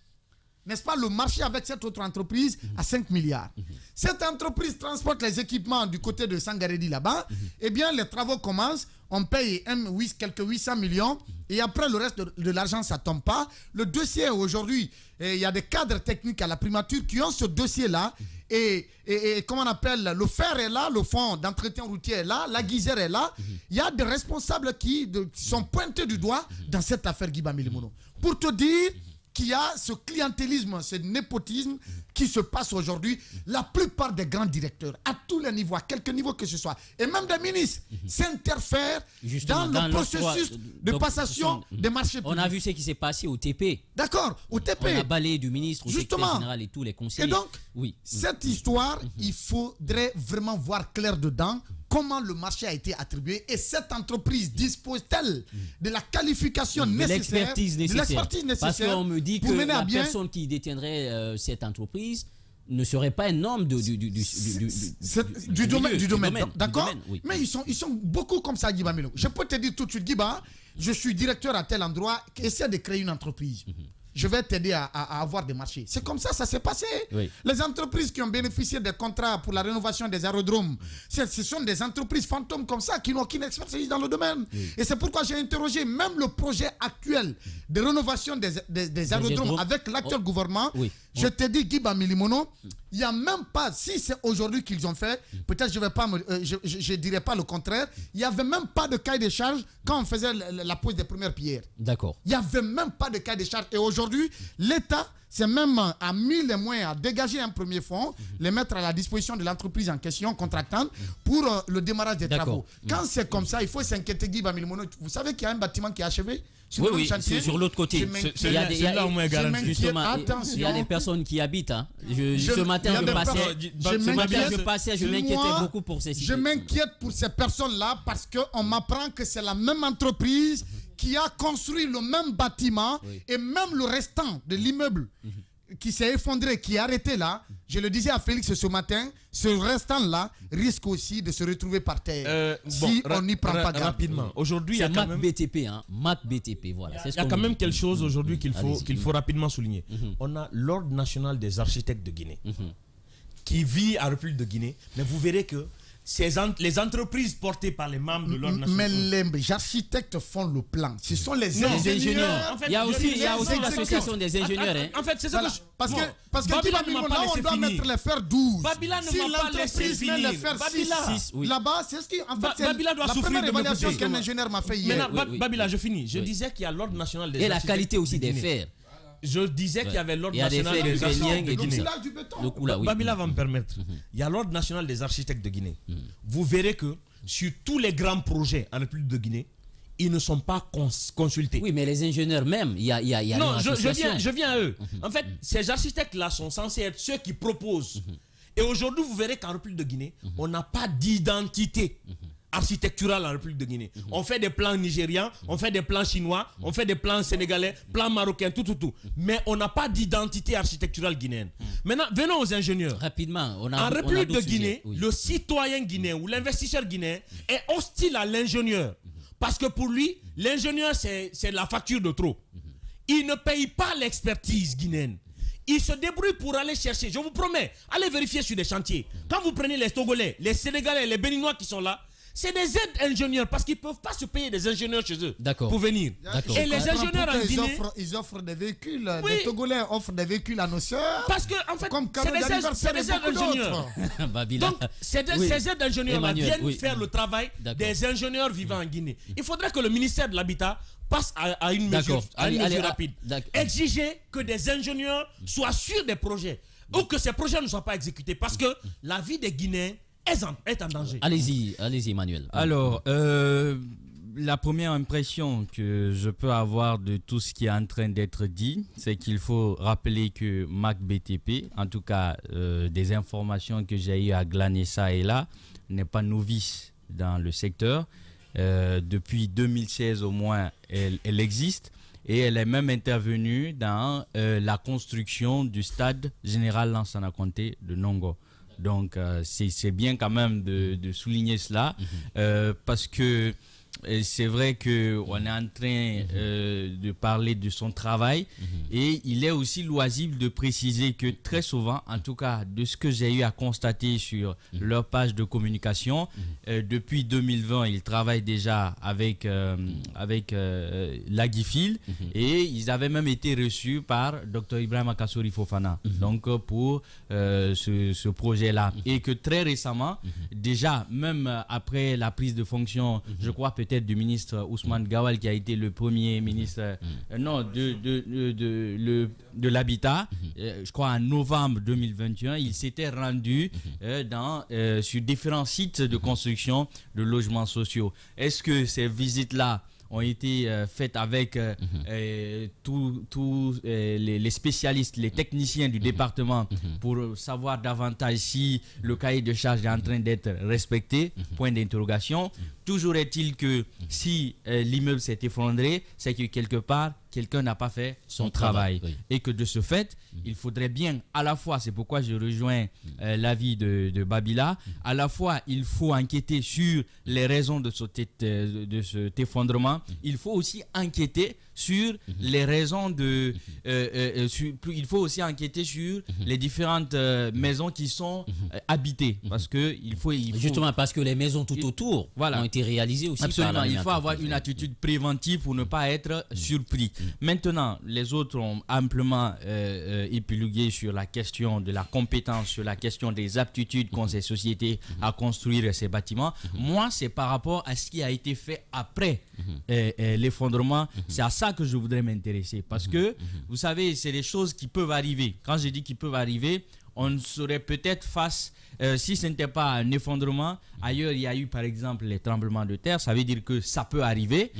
n'est-ce pas, le marché avec cette autre entreprise à 5 milliards. Cette entreprise transporte les équipements du côté de Sangaredi là-bas. Eh bien, les travaux commencent. On paye quelques 800 millions. Et après, le reste de l'argent, ça ne tombe pas. Le dossier, aujourd'hui, il y a des cadres techniques à la primature qui ont ce dossier-là. Et comment on appelle, le fer est là, le fonds d'entretien routier est là, la guisère est là. Il y a des responsables qui sont pointés du doigt dans cette affaire Guiba Milimono. Pour te dire qu'il y a ce clientélisme, ce népotisme qui se passe aujourd'hui. La plupart des grands directeurs, à tous les niveaux, à quelque niveau que ce soit, et même des ministres, s'interfèrent dans le processus de passation des marchés publics. On a vu ce qui s'est passé au TP. D'accord, au TP. On a balayé du ministre au secrétaire général et tous les conseillers. Et donc, cette histoire, il faudrait vraiment voir clair dedans. Comment le marché a été attribué et cette entreprise dispose-t-elle de la qualification nécessaire, de l'expertise nécessaire. Parce qu'on me dit que la personne qui détiendrait cette entreprise ne serait pas un homme du domaine. D'accord. Mais ils sont beaucoup comme ça, Guiba Melo. Je peux te dire tout de suite, Guiba, je suis directeur à tel endroit, essaie de créer une entreprise. Je vais t'aider à avoir des marchés. C'est comme ça s'est passé. Les entreprises qui ont bénéficié des contrats pour la rénovation des aérodromes, ce sont des entreprises fantômes comme ça qui n'ont aucune expertise dans le domaine. Et c'est pourquoi j'ai interrogé même le projet actuel de rénovation des aérodromes avec l'actuel gouvernement. Je te dis, Guiba Milimono, il n'y a même pas, si c'est aujourd'hui qu'ils ont fait, peut-être je ne dirais pas le contraire, il n'y avait même pas de cahier de charge quand on faisait la pose des premières pierres. D'accord. Il n'y avait même pas de cahier de charge. Et aujourd'hui, l'État s'est même a mis les moyens à dégager un premier fonds, les mettre à la disposition de l'entreprise en question, contractante, pour le démarrage des travaux. Quand c'est comme ça, il faut s'inquiéter, Guiba Milimono. Vous savez qu'il y a un bâtiment qui est achevé sur sur l'autre côté. Il y a des personnes qui habitent. Hein. Ce matin, je passais, je m'inquiétais beaucoup pour ces situations. Je m'inquiète pour ces personnes-là parce qu'on m'apprend que c'est la même entreprise qui a construit le même bâtiment et même le restant de l'immeuble qui s'est effondré, qui est arrêté là. Je le disais à Félix ce matin, ce restant-là risque aussi de se retrouver par terre si on n'y prend pas garde. Rapidement. Aujourd'hui, il y a quand même BTP, hein. Mac BTP, voilà. Il y a quand même quelque chose aujourd'hui qu'il faut rapidement souligner. On a l'Ordre national des architectes de Guinée qui vit en République de Guinée, mais vous verrez que les entreprises portées par les membres de l'Ordre national. Mais les architectes font le plan. Ce sont les ingénieurs. En fait, il y a aussi l'association des ingénieurs. En fait, c'est ça que parce que Babila on doit mettre les fers 12. Babila ne m'a pas laissé finir. Là-bas, c'est ce qui en fait Babila doit souffrir de évaluation qu'un ingénieur m'a fait hier. Babila, je finis. Je disais qu'il y a l'Ordre national des architectes. Et la qualité aussi des fers. Je disais qu'il y avait l'Ordre national des architectes de Guinée. Babila va me permettre. Il y a l'Ordre national des architectes de Guinée. Vous verrez que sur tous les grands projets en République de Guinée, ils ne sont pas consultés. Oui, mais les ingénieurs même, il y a non, je viens à eux. En fait, ces architectes-là sont censés être ceux qui proposent. Et aujourd'hui, vous verrez qu'en République de Guinée, on n'a pas d'identité architectural en République de Guinée. On fait des plans nigérians, on fait des plans chinois, on fait des plans sénégalais, plans marocains, tout. Mais on n'a pas d'identité architecturale guinéenne. Maintenant, venons aux ingénieurs. Rapidement, en République de Guinée, le citoyen guinéen ou l'investisseur guinéen est hostile à l'ingénieur. Parce que pour lui, l'ingénieur, c'est la facture de trop. Il ne paye pas l'expertise guinéenne. Il se débrouille pour aller chercher. Je vous promets, allez vérifier sur des chantiers. Quand vous prenez les Togolais, les Sénégalais, les Béninois qui sont là, c'est des aides ingénieurs parce qu'ils ne peuvent pas se payer des ingénieurs chez eux pour venir. Et les ingénieurs en Guinée... Ils offrent des véhicules. Les Togolais offrent des véhicules à nos soeurs. Parce que, en fait, c'est des aides ingénieurs. Donc, ces aides ingénieurs viennent faire le travail des ingénieurs vivant en Guinée. Il faudrait que le ministère de l'Habitat passe à une mesure, rapide. Exiger que des ingénieurs soient sûrs des projets ou que ces projets ne soient pas exécutés parce que la vie des Guinéens est en danger. Allez-y, Emmanuel. Alors, la première impression que je peux avoir de tout ce qui est en train d'être dit, c'est qu'il faut rappeler que MAC-BTP, en tout cas des informations que j'ai eu à glaner ça et là, n'est pas novice dans le secteur. Depuis 2016 au moins, elle existe et elle est même intervenue dans la construction du stade général Lansana Conté de Nongo. Donc c'est bien quand même de souligner cela parce que c'est vrai qu'on est en train de parler de son travail et il est aussi loisible de préciser que très souvent, en tout cas de ce que j'ai eu à constater sur leur page de communication, depuis 2020, ils travaillent déjà avec l'Agifil et ils avaient même été reçus par Dr Ibrahima Kassory Fofana donc pour ce projet-là. Et que très récemment, déjà même après la prise de fonction, je crois peut-être du ministre Ousmane Gawal qui a été le premier ministre de l'Habitat, je crois en novembre 2021, il s'était rendu sur différents sites de construction de logements sociaux. Est-ce que ces visites-là ont été faites avec tous les spécialistes, les techniciens du département pour savoir davantage si le cahier de charge est en train d'être respecté? Point d'interrogation. Toujours est-il que si l'immeuble s'est effondré, c'est que quelque part, quelqu'un n'a pas fait son travail. Et que de ce fait, il faudrait bien, à la fois, c'est pourquoi je rejoins l'avis de Babila, à la fois, il faut enquêter sur les raisons de cet effondrement, il faut aussi enquêter sur les raisons il faut aussi enquêter sur les différentes maisons qui sont habitées. Parce que il faut justement parce que les maisons tout autour ont été réalisées aussi. Absolument, il faut avoir une attitude préventive pour ne pas être surpris. Maintenant, les autres ont amplement épilogué sur la question de la compétence, sur la question des aptitudes qu'ont ces sociétés à construire ces bâtiments. Moi, c'est par rapport à ce qui a été fait après l'effondrement. C'est à ça que je voudrais m'intéresser. Parce que, vous savez, c'est des choses qui peuvent arriver. Quand je dis qu'ils peuvent arriver, on serait peut-être face, si ce n'était pas un effondrement, ailleurs il y a eu par exemple les tremblements de terre, ça veut dire que ça peut arriver.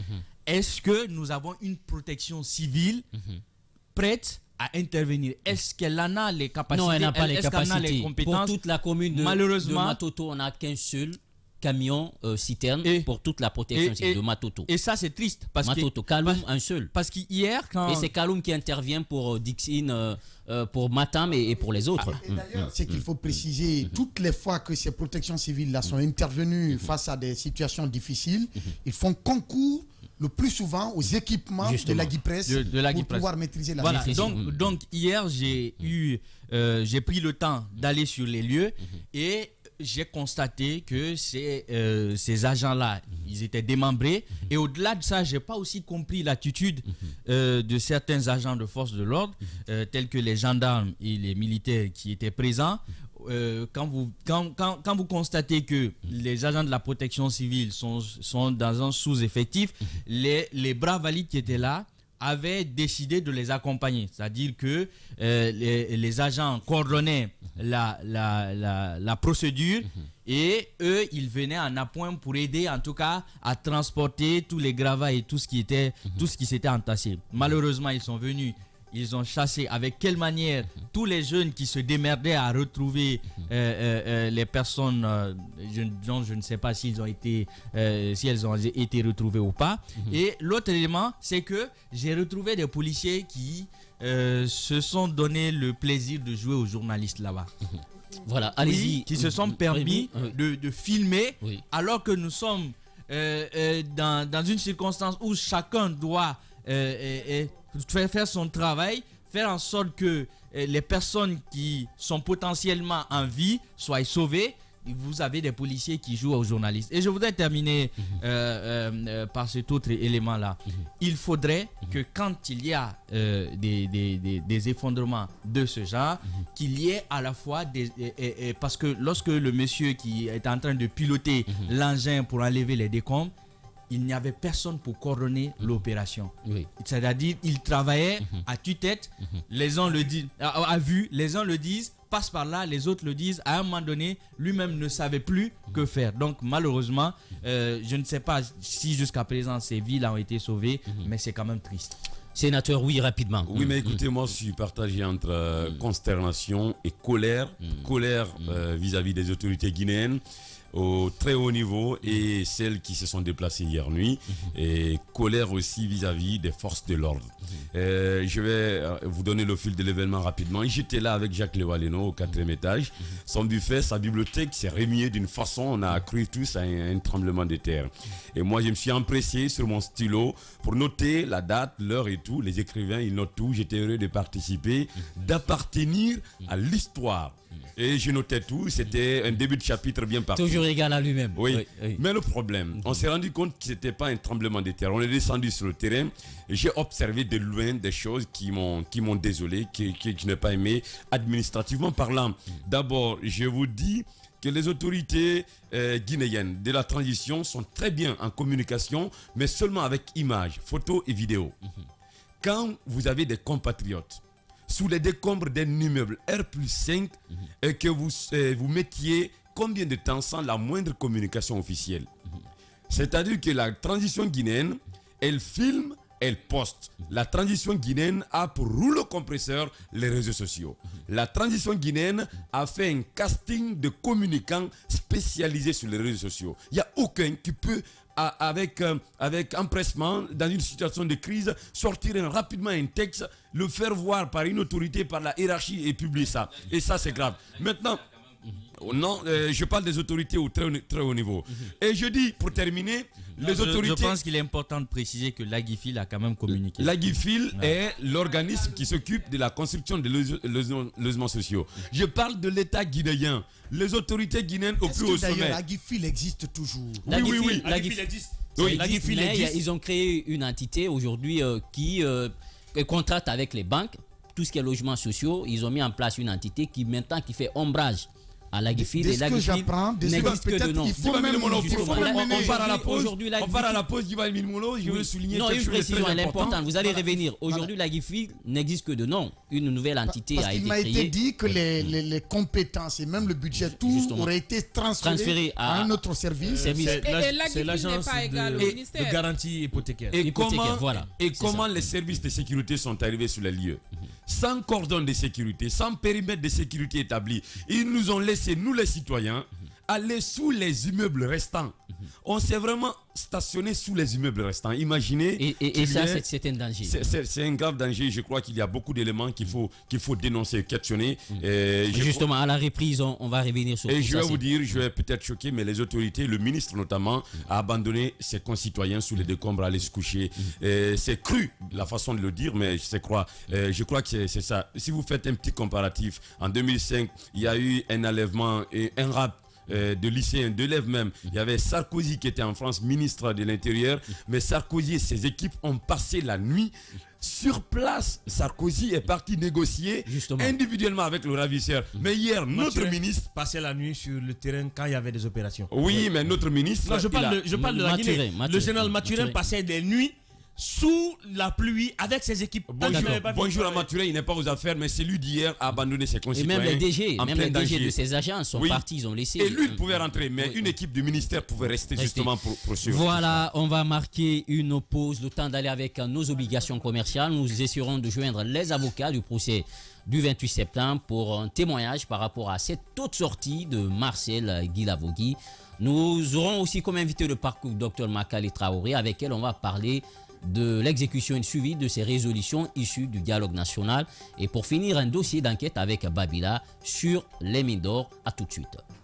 Est-ce que nous avons une protection civile prête à intervenir? Est-ce qu'elle en a les capacités? Non, elle n'a pas les capacités. Les compétences? Pour toute la commune de Matoto, on n'a qu'un seul camion citerne pour toute la protection civile de Matoto. Et ça, c'est triste. Parce Matoto, Kaloum, un seul. Parce qu'hier, quand... Et c'est Kaloum qui intervient pour Dixine, pour Matam et pour les autres. Et d'ailleurs, c'est qu'il faut préciser, toutes les fois que ces protections civiles-là sont intervenues face à des situations difficiles, ils font concours le plus souvent aux équipements de la Guipresse pour pouvoir maîtriser la situation. Donc hier, j'ai pris le temps d'aller sur les lieux et j'ai constaté que ces agents-là, ils étaient démembrés. Et au-delà de ça, je n'ai pas aussi compris l'attitude de certains agents de force de l'ordre, tels que les gendarmes et les militaires qui étaient présents. Quand vous constatez que les agents de la protection civile sont dans un sous-effectif, les bras valides qui étaient là avaient décidé de les accompagner. C'est-à-dire que les agents coordonnaient la procédure et eux, ils venaient en appoint pour aider en tout cas à transporter tous les gravats et tout ce qui s'était entassé. Malheureusement, ils sont venus ils ont chassé, avec quelle manière tous les jeunes qui se démerdaient à retrouver les personnes dont je ne sais pas s'ils ont été, si elles ont été retrouvées ou pas. Et l'autre élément, c'est que j'ai retrouvé des policiers qui se sont donné le plaisir de jouer aux journalistes là-bas. Voilà, allez-y. Oui, qui se sont permis de filmer, alors que nous sommes dans une circonstance où chacun doit faire son travail, faire en sorte que les personnes qui sont potentiellement en vie soient sauvées. Vous avez des policiers qui jouent aux journalistes. Et je voudrais terminer par cet autre élément-là. Il faudrait que quand il y a des effondrements de ce genre, qu'il y ait à la fois parce que lorsque le monsieur qui est en train de piloter l'engin pour enlever les décombres, il n'y avait personne pour coordonner l'opération. C'est-à-dire, il travaillait à tue-tête. Les uns le disent, à vue, les uns le disent, passe par là, les autres le disent. À un moment donné, lui-même ne savait plus que faire. Donc, malheureusement, je ne sais pas si jusqu'à présent ces vies ont été sauvées, mais c'est quand même triste. Sénateur, oui, rapidement. Oui, mais écoutez, moi, je suis partagé entre consternation et colère. Colère vis-à-vis des autorités guinéennes au très haut niveau et celles qui se sont déplacées hier nuit, et colère aussi vis-à-vis des forces de l'ordre. Je vais vous donner le fil de l'événement rapidement. J'étais là avec Jacques Lewaleno au 4e étage. Son buffet, sa bibliothèque s'est remuée d'une façon, on a cru tous à un tremblement de terre. Et moi, je me suis empressé sur mon stylo pour noter la date, l'heure et tout. Les écrivains, ils notent tout. J'étais heureux de participer, d'appartenir à l'histoire. Et je notais tout, c'était un début de chapitre bien parti. Toujours égal à lui-même. Oui. Mais le problème, on s'est rendu compte que ce n'était pas un tremblement de terre. On est descendu sur le terrain et j'ai observé de loin des choses qui m'ont désolé, que je n'ai pas aimé administrativement parlant. D'abord, je vous dis que les autorités guinéennes de la transition sont très bien en communication, mais seulement avec images, photos et vidéos. Quand vous avez des compatriotes sous les décombres d'un immeuble R+5 et que vous mettiez combien de temps sans la moindre communication officielle? C'est-à-dire que la transition guinéenne, elle filme, elle poste. La transition guinéenne a pour rouleau compresseur les réseaux sociaux. La transition guinéenne a fait un casting de communicants spécialisés sur les réseaux sociaux. Il n'y a aucun qui peut, avec empressement, dans une situation de crise, sortir rapidement un texte, le faire voir par une autorité, par la hiérarchie et publier ça. Et ça, c'est grave. Maintenant, non, je parle des autorités au très haut niveau. Et je dis, pour terminer, les autorités... Je pense qu'il est important de préciser que l'Aguifil a quand même communiqué. L'Aguifil est l'organisme qui s'occupe de la construction des logements sociaux. Je parle de l'État guinéen. Les autorités guinéennes au plus haut sommet. D'ailleurs, l'Aguifil existe toujours. Oui. L'Aguifil existe. L'Aguifil existe. Ils ont créé une entité aujourd'hui qui contracte avec les banques. Tout ce qui est logements sociaux, ils ont mis en place une entité qui maintenant qui fait ombrage à l'Aguifil. Et l'Aguifil n'existe que de nom. On part à la pause. On part à la pause. Je veux souligner quelque chose de très important. Une précision, elle est importante. Vous allez revenir. Aujourd'hui, l'Aguifil n'existe que de nom. Une nouvelle entité a été créée. Parce qu'il m'a été dit que les compétences et même le budget, tout aurait été transféré à un autre service. Et l'Aguifil n'est pas égal au ministère. De garantie hypothécaire. Et comment les services de sécurité sont arrivés sur les lieux? Sans cordon de sécurité, sans périmètre de sécurité établi. Ils nous ont laissé, nous les citoyens, aller sous les immeubles restants. On s'est vraiment stationné sous les immeubles restants. Imaginez. Et ça, c'est un danger. C'est un grave danger. Je crois qu'il y a beaucoup d'éléments qu'il faut dénoncer, questionner. Justement, à la reprise, on va revenir sur tout ça. Et je vais vous dire, je vais peut-être choquer, mais les autorités, le ministre notamment, a abandonné ses concitoyens sous les décombres à aller se coucher. C'est cru, la façon de le dire, mais je crois que c'est ça. Si vous faites un petit comparatif, en 2005, il y a eu un enlèvement et un rap de lycéens, d'élèves même. Il y avait Sarkozy qui était en France, ministre de l'Intérieur, mais Sarkozy et ses équipes ont passé la nuit sur place. Sarkozy est parti négocier individuellement avec le ravisseur. Mais hier, notre ministre passait la nuit sur le terrain quand il y avait des opérations. Oui, mais notre ministre... Non, je parle de la Guinée. Le général Mathurin passait des nuits sous la pluie avec ses équipes. Bonjour à Maturé, il n'est pas aux affaires, mais c'est lui d'hier a abandonné ses Et concitoyens. même les DG, en même plein les DG danger. de ces agences sont Oui. partis, ils ont laissé. Et lui, il pouvait rentrer, mais une équipe du ministère pouvait rester justement pour suivre. Voilà, on va marquer une pause, le temps d'aller avec nos obligations commerciales. Nous essaierons de joindre les avocats du procès du 28 septembre pour un témoignage par rapport à cette haute sortie de Marcel Guilavogui. Nous aurons aussi comme invité le parcours Dr Makali Traoré, avec elle on va parler de l'exécution et le suivi de ces résolutions issues du dialogue national. Et pour finir, un dossier d'enquête avec Babila sur les mines d'or. À tout de suite.